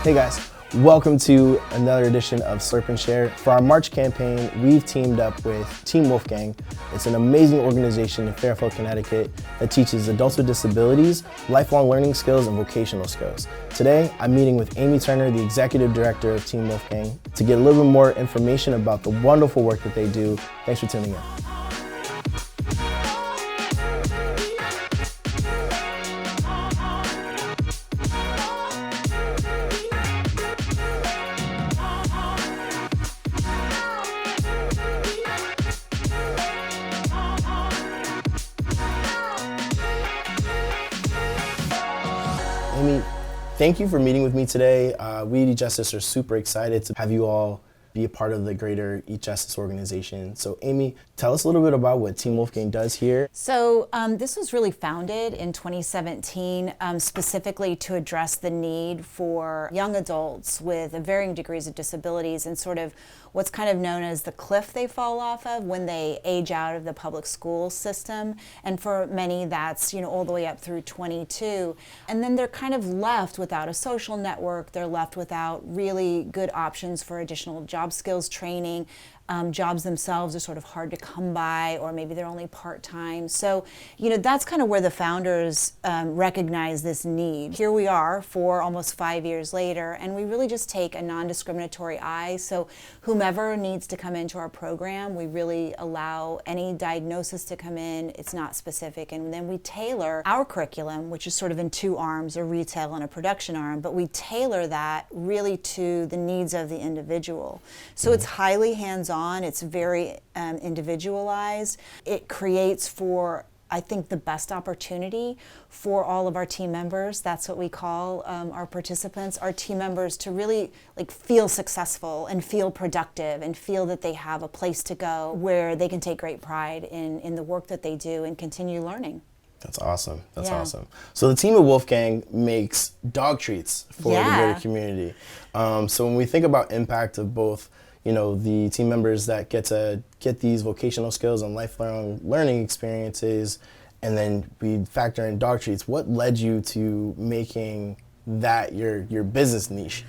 Hey guys, welcome to another edition of Slurp and Share. For our March campaign, we've teamed up with Team Woofgang. It's an amazing organization in Fairfield, Connecticut that teaches adults with disabilities, lifelong learning skills, and vocational skills. Today, I'm meeting with Aimee Turner, the Executive Director of Team Woofgang, to get a little bit more information about the wonderful work that they do. Thanks for tuning in. Aimee, thank you for meeting with me today. We at Eat Justice are super excited to have you all be a part of the greater Eat Justice organization. So Aimee, tell us a little bit about what Team Woofgang does here. So this was really founded in 2017 specifically to address the need for young adults with varying degrees of disabilities and sort of what's kind of known as the cliff they fall off of when they age out of the public school system. And for many, that's, all the way up through 22. And then they're kind of left without a social network. They're left without really good options for additional job skills training. Jobs themselves are sort of hard to come by, or maybe they're only part-time. So, that's kind of where the founders recognize this need. Here we are almost 5 years later, and we really just take a non-discriminatory eye. So whomever needs to come into our program, we really allow any diagnosis to come in. It's not specific. And then we tailor our curriculum, which is sort of in two arms, a retail and a production arm, but we tailor that really to the needs of the individual. So it's highly hands-on. It's very individualized. It creates for, I think, the best opportunity for all of our team members. That's what we call our participants, our team members, to really feel successful and feel productive and feel that they have a place to go where they can take great pride in the work that they do and continue learning. That's awesome. That's awesome. So the team at Woofgang makes dog treats for the greater community. So when we think about impact of both the team members that get these vocational skills and lifelong learning experiences, and then we factor in dog treats, what led you to making that your business niche?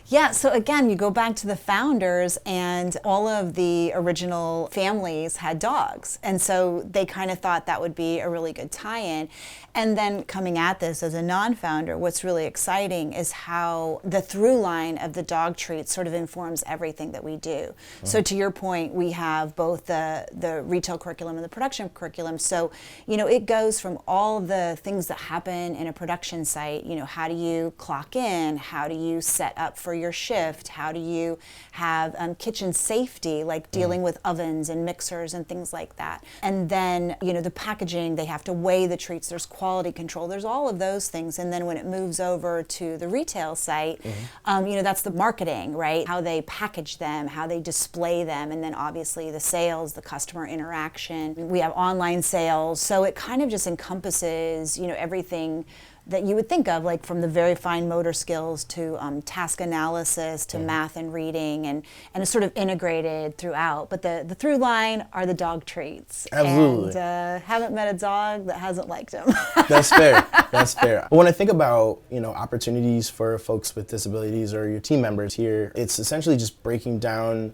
Yeah, so again, you go back to the founders, and all of the original families had dogs. And so they kind of thought that would be a really good tie-in. And then coming at this as a non-founder, what's really exciting is how the through line of the dog treats sort of informs everything that we do. So to your point, we have both the retail curriculum and the production curriculum. So, it goes from all the things that happen in a production site. How do you clock in? How do you set up for your shift? How do you have kitchen safety, like dealing with ovens and mixers and things like that? And then, the packaging, they have to weigh the treats. There's quality control. There's all of those things. And then when it moves over to the retail site, that's the marketing, right? How they package them, how they display them, and then obviously the sales, the customer interaction. We have online sales. So it kind of just encompasses, everything that you would think of, like from the very fine motor skills to task analysis to math and reading, and it's sort of integrated throughout. But the through line are the dog treats. Absolutely. And haven't met a dog that hasn't liked them. That's fair. That's fair. When I think about opportunities for folks with disabilities or your team members here, it's essentially just breaking down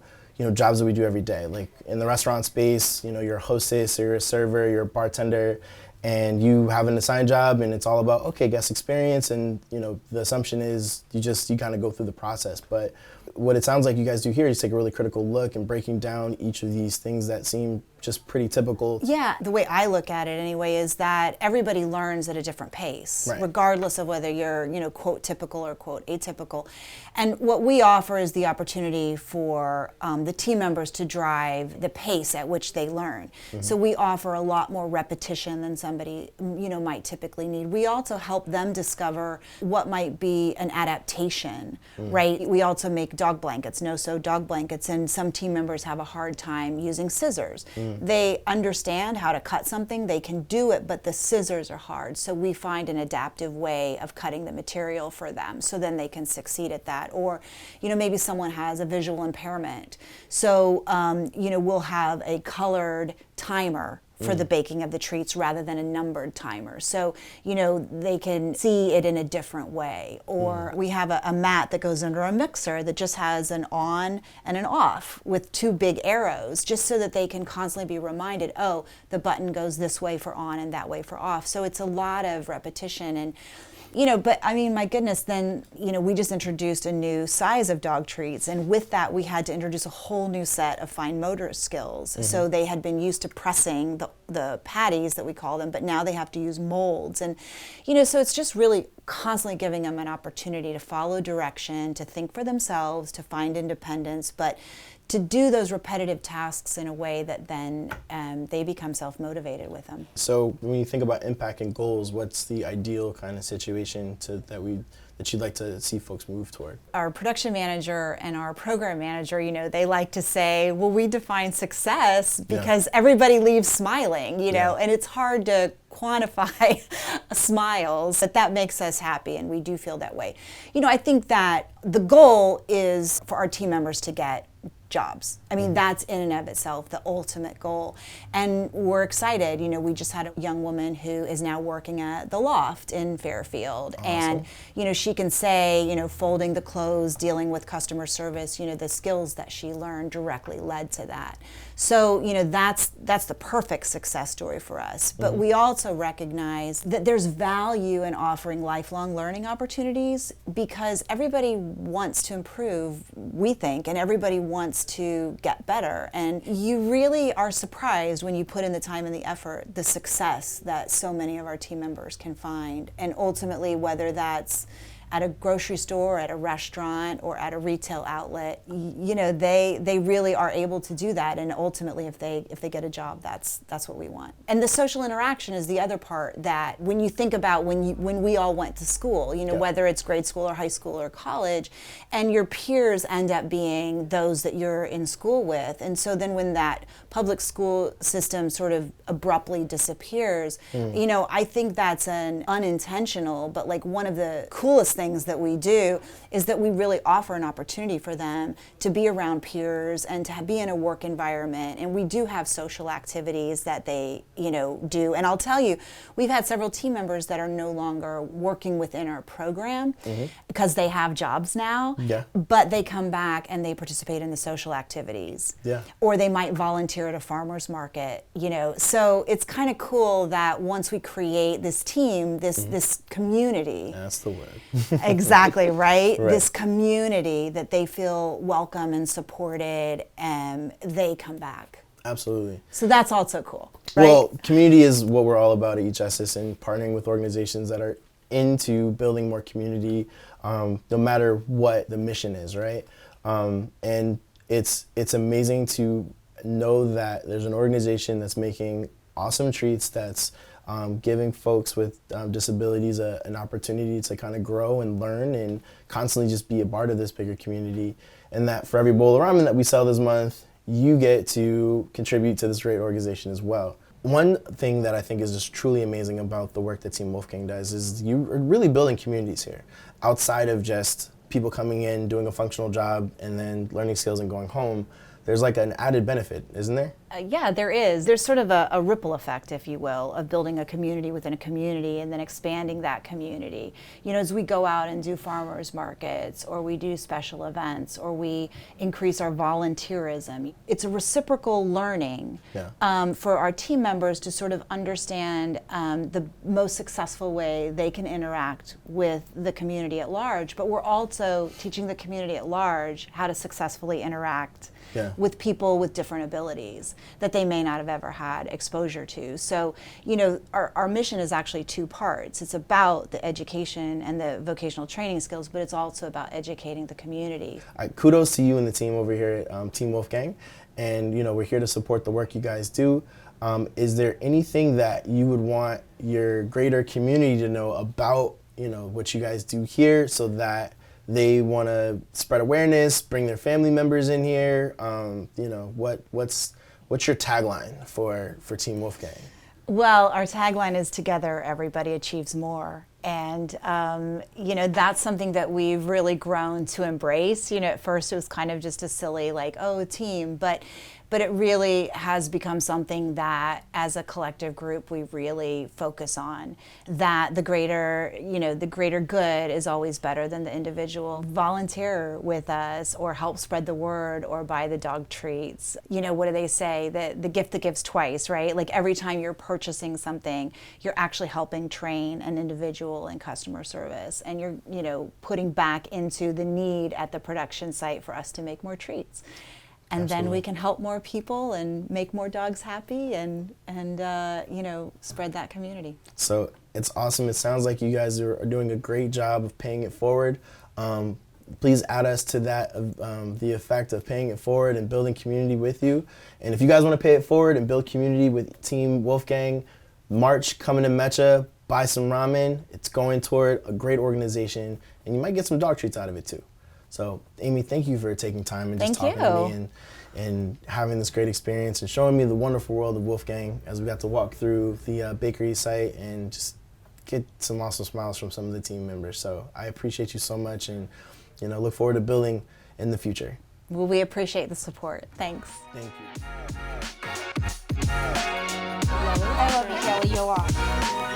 jobs that we do every day. Like in the restaurant space, you're a hostess, or you're a server, you're a bartender, and you have an assigned job, and it's all about, guest experience, and the assumption is you kind of go through the process. But what it sounds like you guys do here is take a really critical look and breaking down each of these things that seem just pretty typical. Yeah, the way I look at it anyway is that everybody learns at a different pace, regardless of whether you're, quote, typical or quote, atypical. And what we offer is the opportunity for the team members to drive the pace at which they learn. So we offer a lot more repetition than somebody, might typically need. We also help them discover what might be an adaptation, right? We also make dog blankets, no-sew dog blankets, and some team members have a hard time using scissors. They understand how to cut something, they can do it, but the scissors are hard. So we find an adaptive way of cutting the material for them, so then they can succeed at that. Or, maybe someone has a visual impairment. So, we'll have a colored timer for the baking of the treats rather than a numbered timer. So, they can see it in a different way. Or we have a mat that goes under a mixer that just has an on and an off with two big arrows, just so that they can constantly be reminded, oh, the button goes this way for on and that way for off. So it's a lot of repetition. And but I mean, my goodness, then, we just introduced a new size of dog treats. And with that, we had to introduce a whole new set of fine motor skills. So they had been used to pressing the patties that we call them, but now they have to use molds. And, so it's just really constantly giving them an opportunity to follow direction, to think for themselves, to find independence, but to do those repetitive tasks in a way that then they become self-motivated with them. So when you think about impact and goals, what's the ideal kind of situation that you'd like to see folks move toward? Our production manager and our program manager, they like to say, well, we define success because everybody leaves smiling, and it's hard to quantify smiles, but that makes us happy, and we do feel that way. I think that the goal is for our team members to get jobs. I mean, that's in and of itself the ultimate goal. And we're excited. We just had a young woman who is now working at the Loft in Fairfield. Awesome. And, she can say, folding the clothes, dealing with customer service, the skills that she learned directly led to that. So, that's the perfect success story for us. But we also recognize that there's value in offering lifelong learning opportunities, because everybody wants to improve, we think, and everybody wants to get better. And you really are surprised when you put in the time and the effort, the success that so many of our team members can find. And ultimately, whether that's at a grocery store, at a restaurant, or at a retail outlet, they really are able to do that. And ultimately, if they get a job, that's what we want. And the social interaction is the other part that when you think about when we all went to school, whether it's grade school or high school or college, and your peers end up being those that you're in school with. And so then when that public school system sort of abruptly disappears, I think that's an unintentional, but like one of the coolest things that we do is that we really offer an opportunity for them to be around peers and to be in a work environment. And we do have social activities that they, do. And I'll tell you, we've had several team members that are no longer working within our program because they have jobs now, but they come back and they participate in the social activities. Or they might volunteer at a farmer's market, So it's kind of cool that once we create this team, this community. That's the word. Exactly, right? This community that they feel welcome and supported, and they come back. Absolutely. So that's also cool, right? Well, community is what we're all about at EHSS, and partnering with organizations that are into building more community, no matter what the mission is, right? And it's amazing to know that there's an organization that's making awesome treats, that's giving folks with disabilities an opportunity to kind of grow and learn and constantly just be a part of this bigger community. And that for every bowl of ramen that we sell this month, you get to contribute to this great organization as well. One thing that I think is just truly amazing about the work that Team Woofgang does is you are really building communities here, outside of just people coming in, doing a functional job, and then learning skills and going home. There's like an added benefit, isn't there? Yeah, there is. There's sort of a ripple effect, if you will, of building a community within a community and then expanding that community. As we go out and do farmers markets, or we do special events, or we increase our volunteerism, it's a reciprocal learning for our team members to sort of understand the most successful way they can interact with the community at large. But we're also teaching the community at large how to successfully interact with people with different abilities that they may not have ever had exposure to. So, our mission is actually two parts. It's about the education and the vocational training skills, but it's also about educating the community. Kudos to you and the team over here at Team Woofgang. And, we're here to support the work you guys do. Is there anything that you would want your greater community to know about, what you guys do here, so that they want to spread awareness, bring their family members in here? What's your tagline for Team Woofgang? Well, our tagline is "Together, everybody achieves more." And, that's something that we've really grown to embrace. At first it was kind of just a silly, team. But but it really has become something that as a collective group we really focus on, that the greater, the greater good is always better than the individual. Volunteer with us or help spread the word or buy the dog treats. What do they say? The gift that gives twice, right? Like every time you're purchasing something, you're actually helping train an individual in customer service, and you're, putting back into the need at the production site for us to make more treats. And Absolutely. then we can help more people and make more dogs happy and spread that community. So it's awesome. It sounds like you guys are doing a great job of paying it forward. Please add us to that, the effect of paying it forward and building community with you. And if you guys want to pay it forward and build community with Team Woofgang, March coming to Mecha, buy some ramen. It's going toward a great organization, and you might get some dog treats out of it too. So, Aimee, thank you for taking time and just talking to me and having this great experience and showing me the wonderful world of Woofgang as we got to walk through the bakery site and just get some awesome smiles from some of the team members. So I appreciate you so much, and look forward to building in the future. Well, we appreciate the support. Thanks. Thank you. I love you, Kelly. You're awesome.